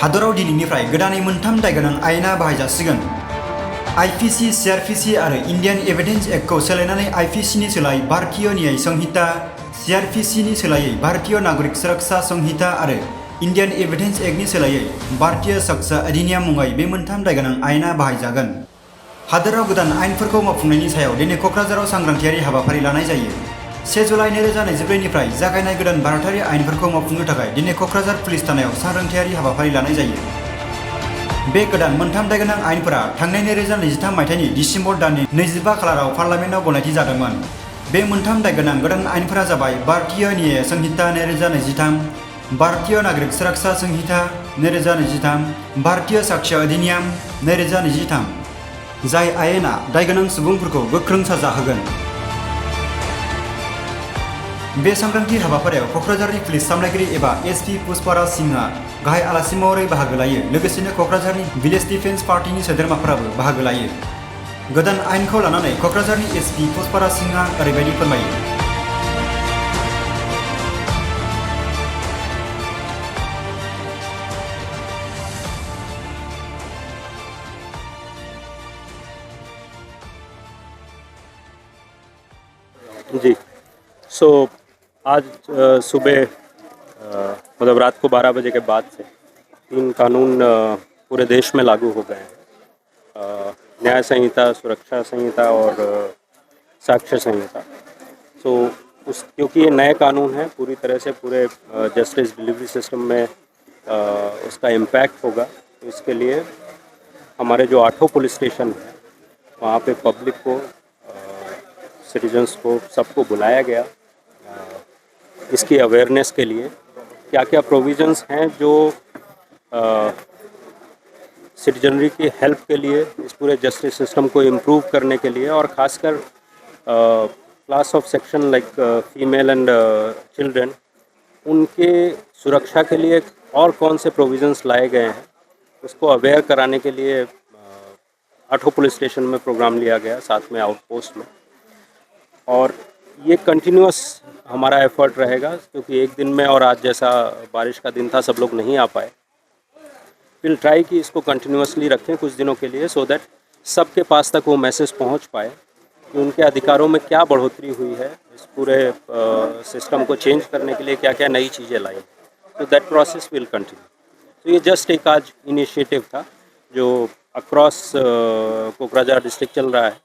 हादराव दिनैनिफ्राय गोदानै मोनथाम दायगोनां आयेना बाहायजासिगोन। IPC, CRPC आरो इन्डियान एविडेन्स एक्टखौ सोलायनानै IPC नि सोलाय भारतीय न्याय संहिता, CRPC नि सोलायै भारतीय नागरिक सुरक्षा संहिता आरो इन्डियान एविडेन्स एक्टनि सोलायै भारतीय साक्ष्य अधिनियम मुङै बे मोनथाम दायगोनां आयेना बाहायजागोन। हादोराव गोदान आयेनफोरखौ मावफुंनायनि सायाव दिनै क'क्राझाराव सांग्रांथियारि हाबाफारि लानाय जायो। 1 जुलाइ 2024 निफ्राय जागायनाय गोदान भारतारि आयेनफोरखौ मावफुंनो थाखाय दिनै क'क्राझार पुलिस थानायाव सांग्रांथियारि हाबाफारि लानाय जायो। बे गोदान मोनथाम दायगोनां आयेनफोरा थांनाय 2023 मायथाइनि दिसेम्बर दाननि 25 खालाराव पार्लामेन्टआव गनायथि जादोंमोन। बे मोनथाम दायगोनां गोदान आयेनफोरा जाबाय भारतीय न्याय संहिता 2023, भारतीय नागरिक सुरक्षा संहिता 2023, भारतीय साक्ष्य अधिनियम 2023, जाय आयेना दायगोनां सुबुंफोरखौ गोख्रों साजा होगोन। बे सांग्रांथि हाबाफारियाव क'क्राझारनि पुलिस सामलायगिरि एबा SP पुष्पराज सिंहआ गाहाय आलासि महरै बाहागो लायो। लोगोसेनो क'क्राझारनि भिलेज डिफेन्स पार्टीनि सोद्रोमाफोराबो बाहागो लायो। गोदान आयेनखौ लानानै क'क्राझारनि SP पुष्पराज सिंहआ ओरैबायदि फोरमायो। जी, सो आज सुबह मतलब रात को 12 बजे के बाद से 3 कानून पूरे देश में लागू हो गए हैं। न्याय संहिता, सुरक्षा संहिता और साक्ष्य संहिता। सो क्योंकि ये नए कानून हैं, पूरी तरह से पूरे जस्टिस डिलीवरी सिस्टम में उसका इम्पैक्ट होगा। तो इसके लिए हमारे जो 8 पुलिस स्टेशन हैं वहाँ पे पब्लिक को, सिटीजन्स को, सबको बुलाया गया इसकी अवेयरनेस के लिए। क्या क्या प्रोविज़न्स हैं जो सिटीजनरी की हेल्प के लिए, इस पूरे जस्टिस सिस्टम को इम्प्रूव करने के लिए, और ख़ासकर class of section like female and children, उनके सुरक्षा के लिए और कौन से प्रोविज़न्स लाए गए हैं उसको अवेयर कराने के लिए 8 पुलिस स्टेशन में प्रोग्राम लिया गया, साथ में आउटपोस्ट में। और ये कंटिन्यूअस हमारा एफर्ट रहेगा, क्योंकि एक दिन में, और आज जैसा बारिश का दिन था सब लोग नहीं आ पाए। विल ट्राई कि इसको कंटिन्यूअसली रखें कुछ दिनों के लिए, सो दैट सबके पास तक वो मैसेज पहुंच पाए कि उनके अधिकारों में क्या बढ़ोतरी हुई है, इस पूरे सिस्टम को चेंज करने के लिए क्या क्या नई चीज़ें लाई। तो दैट प्रोसेस विल कंटिन्यू। तो ये जस्ट एक आज इनिशिएटिव था जो अक्रॉस कोकराझार डिस्ट्रिक्ट चल रहा है।